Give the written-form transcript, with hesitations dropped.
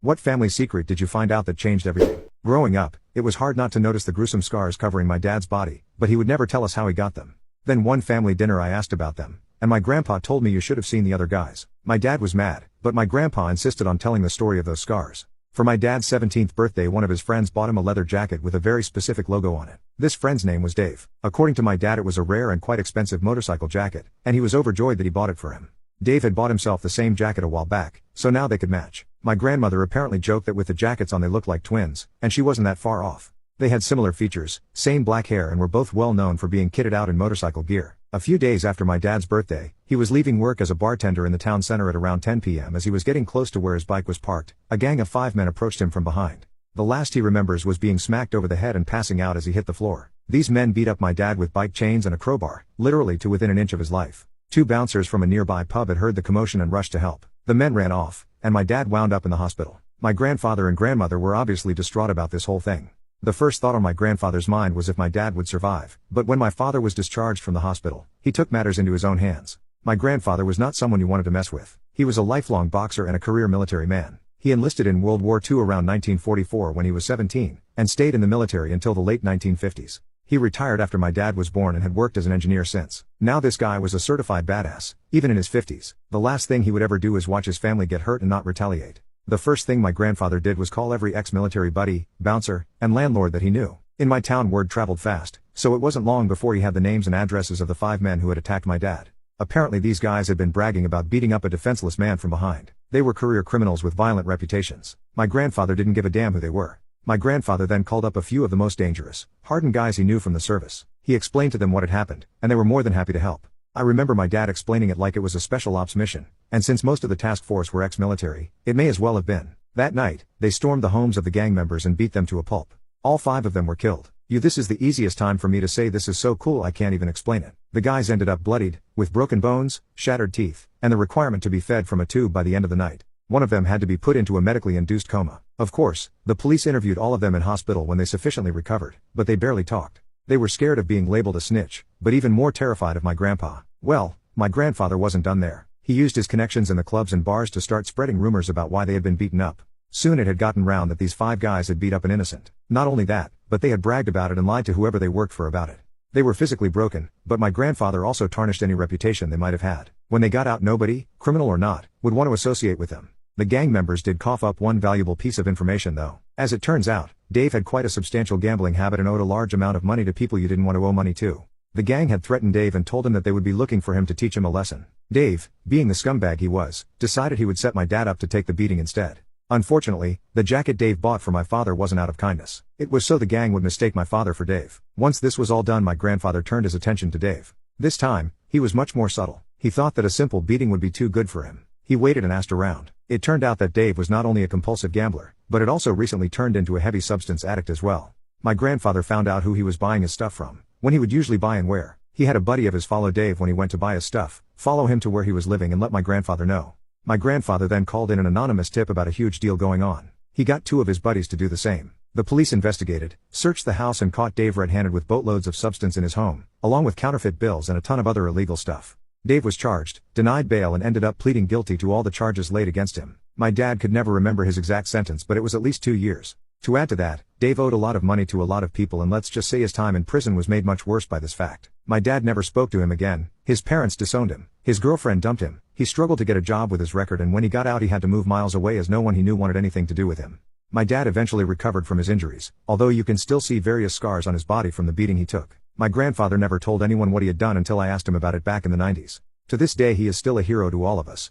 What family secret did you find out that changed everything? Growing up, it was hard not to notice the gruesome scars covering my dad's body, but he would never tell us how he got them. Then one family dinner I asked about them, and my grandpa told me you should have seen the other guys. My dad was mad, but my grandpa insisted on telling the story of those scars. For my dad's 17th birthday, one of his friends bought him a leather jacket with a very specific logo on it. This friend's name was Dave. According to my dad, it was a rare and quite expensive motorcycle jacket, and he was overjoyed that he bought it for him. Dave had bought himself the same jacket a while back, so now they could match. My grandmother apparently joked that with the jackets on they looked like twins, and she wasn't that far off. They had similar features, same black hair, and were both well known for being kitted out in motorcycle gear. A few days after my dad's birthday, he was leaving work as a bartender in the town center at around 10 p.m. As he was getting close to where his bike was parked, a gang of 5 men approached him from behind. The last he remembers was being smacked over the head and passing out as he hit the floor. These men beat up my dad with bike chains and a crowbar, literally to within an inch of his life. 2 bouncers from a nearby pub had heard the commotion and rushed to help. The men ran off, and my dad wound up in the hospital. My grandfather and grandmother were obviously distraught about this whole thing. The first thought on my grandfather's mind was if my dad would survive, but when my father was discharged from the hospital, he took matters into his own hands. My grandfather was not someone you wanted to mess with. He was a lifelong boxer and a career military man. He enlisted in World War II around 1944 when he was 17, and stayed in the military until the late 1950s. He retired after my dad was born and had worked as an engineer since. Now this guy was a certified badass, even in his 50s. The last thing he would ever do is watch his family get hurt and not retaliate. The first thing my grandfather did was call every ex-military buddy, bouncer, and landlord that he knew. In my town, word traveled fast, so it wasn't long before he had the names and addresses of the 5 men who had attacked my dad. Apparently these guys had been bragging about beating up a defenseless man from behind. They were career criminals with violent reputations. My grandfather didn't give a damn who they were. My grandfather then called up a few of the most dangerous, hardened guys he knew from the service. He explained to them what had happened, and they were more than happy to help. I remember my dad explaining it like it was a special ops mission, and since most of the task force were ex-military, it may as well have been. That night, they stormed the homes of the gang members and beat them to a pulp. All 5 of them were killed. This is the easiest time for me to say this is so cool I can't even explain it. The guys ended up bloodied, with broken bones, shattered teeth, and the requirement to be fed from a tube by the end of the night. One of them had to be put into a medically induced coma. Of course, the police interviewed all of them in hospital when they sufficiently recovered, but they barely talked. They were scared of being labeled a snitch, but even more terrified of my grandpa. Well, my grandfather wasn't done there. He used his connections in the clubs and bars to start spreading rumors about why they had been beaten up. Soon it had gotten round that these 5 guys had beat up an innocent. Not only that, but they had bragged about it and lied to whoever they worked for about it. They were physically broken, but my grandfather also tarnished any reputation they might have had. When they got out, nobody, criminal or not, would want to associate with them. The gang members did cough up one valuable piece of information though. As it turns out, Dave had quite a substantial gambling habit and owed a large amount of money to people you didn't want to owe money to. The gang had threatened Dave and told him that they would be looking for him to teach him a lesson. Dave, being the scumbag he was, decided he would set my dad up to take the beating instead. Unfortunately, the jacket Dave bought for my father wasn't out of kindness. It was so the gang would mistake my father for Dave. Once this was all done, my grandfather turned his attention to Dave. This time, he was much more subtle. He thought that a simple beating would be too good for him. He waited and asked around. It turned out that Dave was not only a compulsive gambler, but had also recently turned into a heavy substance addict as well. My grandfather found out who he was buying his stuff from, when he would usually buy and where. He had a buddy of his follow Dave when he went to buy his stuff, follow him to where he was living and let my grandfather know. My grandfather then called in an anonymous tip about a huge deal going on. He got 2 of his buddies to do the same. The police investigated, searched the house and caught Dave red-handed with boatloads of substance in his home, along with counterfeit bills and a ton of other illegal stuff. Dave was charged, denied bail and ended up pleading guilty to all the charges laid against him. My dad could never remember his exact sentence, but it was at least 2 years. To add to that, Dave owed a lot of money to a lot of people, and let's just say his time in prison was made much worse by this fact. My dad never spoke to him again. His parents disowned him. His girlfriend dumped him. He struggled to get a job with his record, and when he got out he had to move miles away as no one he knew wanted anything to do with him. My dad eventually recovered from his injuries, although you can still see various scars on his body from the beating he took. My grandfather never told anyone what he had done until I asked him about it back in the 90s. To this day he is still a hero to all of us.